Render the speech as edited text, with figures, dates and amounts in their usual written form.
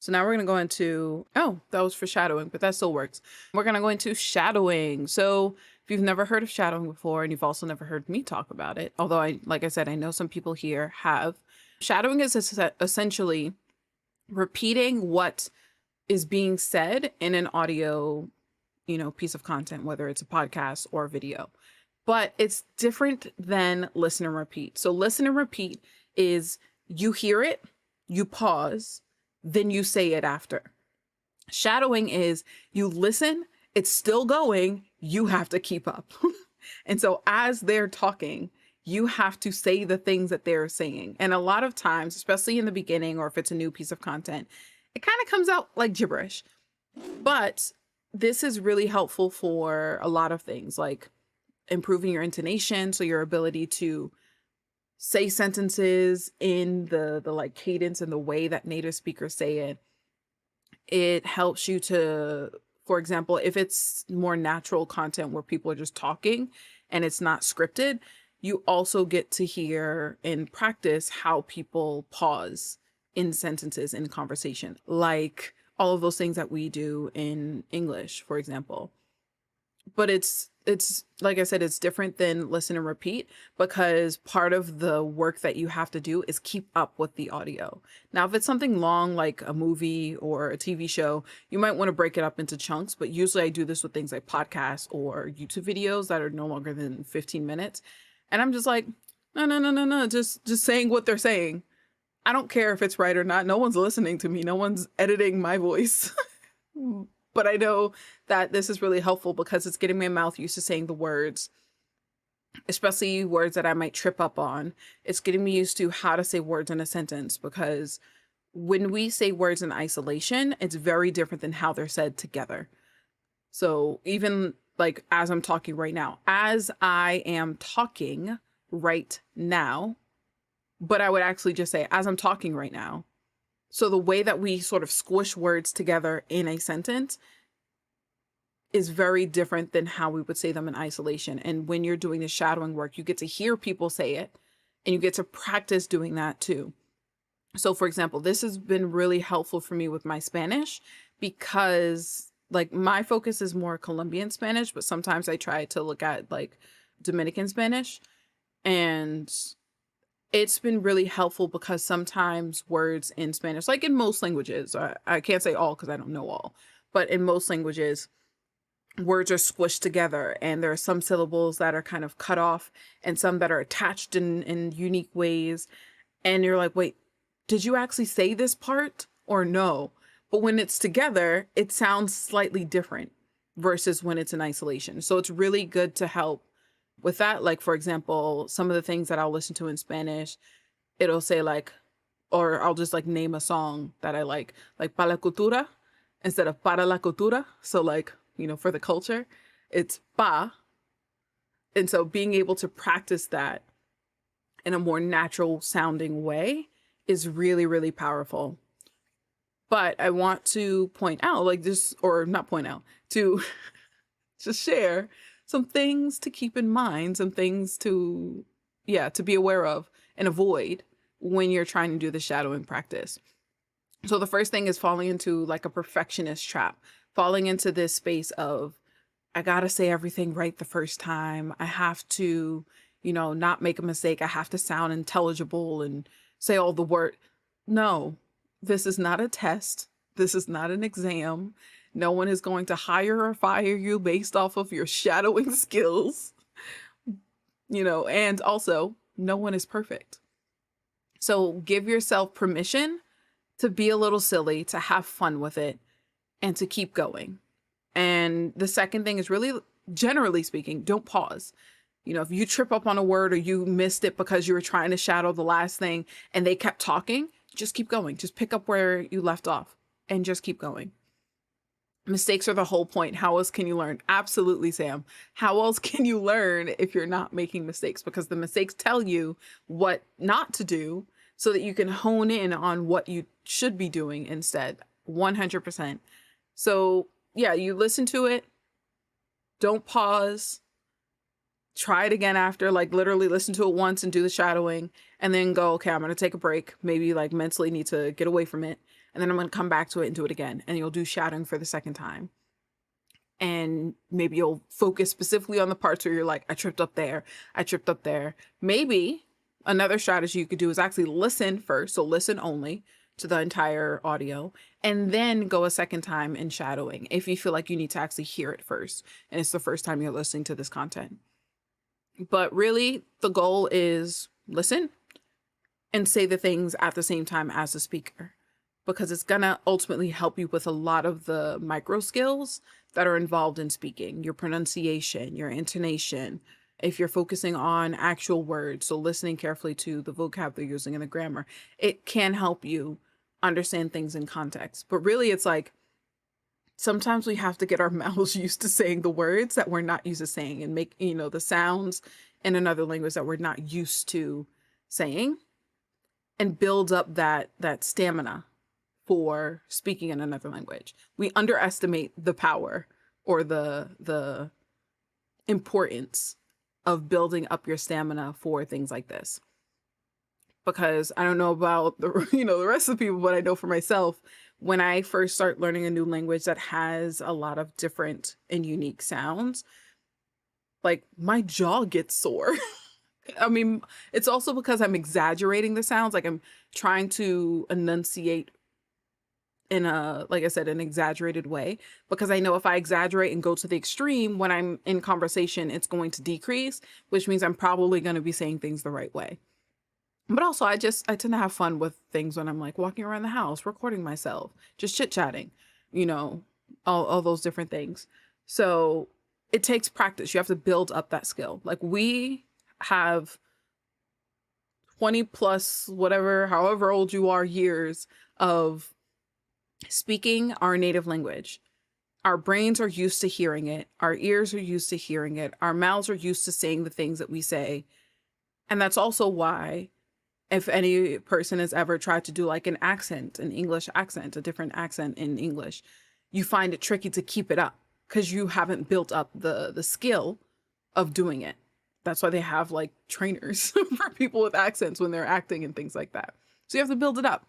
So now we're going to go into, oh, that was for shadowing, but that still works. We're going to go into shadowing. So if you've never heard of shadowing before, and you've also never heard me talk about it, although like I said, I know some people here have, shadowing is essentially repeating what is being said in an audio, piece of content, whether it's a podcast or a video. But it's different than listen and repeat. So listen and repeat is you hear it, you pause, then you say it after. Shadowing is you listen, it's still going, you have to keep up. And so as they're talking, you have to say the things that they're saying. And a lot of times, especially in the beginning, or if it's a new piece of content, it kind of comes out like gibberish. But this is really helpful for a lot of things, like improving your intonation, so your ability to say sentences in the like cadence and the way that native speakers say it. It helps you to, for example, if it's more natural content where people are just talking and it's not scripted, you also get to hear and practice how people pause in sentences in conversation, like all of those things that we do in English, for example. But it's like I said, it's different than listen and repeat, because part of the work that you have to do is keep up with the audio. Now, if it's something long, like a movie or a TV show, you might want to break it up into chunks, but usually I do this with things like podcasts or YouTube videos that are no longer than 15 minutes. And I'm just like, no, just saying what they're saying. I don't care if it's right or not. No one's listening to me. No one's editing my voice. But I know that this is really helpful because it's getting my mouth used to saying the words, especially words that I might trip up on. It's getting me used to how to say words in a sentence, because when we say words in isolation, it's very different than how they're said together. So even like as I'm talking right now, as I am talking right now, but I would actually just say as I'm talking right now. So the way that we sort of squish words together in a sentence is very different than how we would say them in isolation. And when you're doing the shadowing work, you get to hear people say it and you get to practice doing that too. So for example, this has been really helpful for me with my Spanish, because like my focus is more Colombian Spanish, but sometimes I try to look at like Dominican Spanish, and it's been really helpful because sometimes words in Spanish, like in most languages, I can't say all because I don't know all, but in most languages, words are squished together and there are some syllables that are kind of cut off and some that are attached in unique ways. And you're like, wait, did you actually say this part or no? But when it's together, it sounds slightly different versus when it's in isolation. So it's really good to help with that. Like, for example, some of the things that I'll listen to in Spanish, it'll say like, or I'll just like name a song that I like para la cultura instead of para la cultura. So like, for the culture, it's pa. And so being able to practice that in a more natural sounding way is really, really powerful. But I want to point out, like this, or not point out, to just share some things to keep in mind, some things to be aware of and avoid when you're trying to do the shadowing practice. So the first thing is falling into like a perfectionist trap, falling into this space of, I got to say everything right the first time. I have to, not make a mistake. I have to sound intelligible and say all the word. No, this is not a test. This is not an exam. No one is going to hire or fire you based off of your shadowing skills, and also no one is perfect. So give yourself permission to be a little silly, to have fun with it, and to keep going. And the second thing is really, generally speaking, don't pause. If you trip up on a word or you missed it because you were trying to shadow the last thing and they kept talking, just keep going. Just pick up where you left off and just keep going. Mistakes are the whole point. How else can you learn? Absolutely, Sam. How else can you learn if you're not making mistakes? Because the mistakes tell you what not to do so that you can hone in on what you should be doing instead. 100%. So yeah, you listen to it. Don't pause. Try it again after, like literally listen to it once and do the shadowing and then go, okay, I'm going to take a break. Maybe like mentally need to get away from it. And then I'm going to come back to it and do it again. And you'll do shadowing for the second time. And maybe you'll focus specifically on the parts where you're like, I tripped up there. I tripped up there. Maybe another strategy you could do is actually listen first. So listen only to the entire audio, and then go a second time in shadowing if you feel like you need to actually hear it first and it's the first time you're listening to this content. But really, the goal is listen and say the things at the same time as the speaker, because it's gonna ultimately help you with a lot of the micro skills that are involved in speaking, your pronunciation, your intonation. If you're focusing on actual words, so listening carefully to the vocab they're using and the grammar, it can help you understand things in context. But really, it's like sometimes we have to get our mouths used to saying the words that we're not used to saying, and make, the sounds in another language that we're not used to saying, and build up that stamina for speaking in another language. We underestimate the power or the importance of building up your stamina for things like this. Because I don't know about the rest of the people, but I know for myself, when I first start learning a new language that has a lot of different and unique sounds, like my jaw gets sore. I mean, it's also because I'm exaggerating the sounds. Like I'm trying to enunciate in like I said, an exaggerated way, because I know if I exaggerate and go to the extreme when I'm in conversation, it's going to decrease, which means I'm probably going to be saying things the right way. But also I tend to have fun with things when I'm like walking around the house, recording myself, just chit-chatting, all those different things. So it takes practice. You have to build up that skill. Like we have 20 plus, whatever, however old you are, years of speaking our native language. Our brains are used to hearing it. Our ears are used to hearing it. Our mouths are used to saying the things that we say. And that's also why, if any person has ever tried to do like an accent, an English accent, a different accent in English, you find it tricky to keep it up because you haven't built up the skill of doing it. That's why they have like trainers for people with accents when they're acting and things like that. So you have to build it up.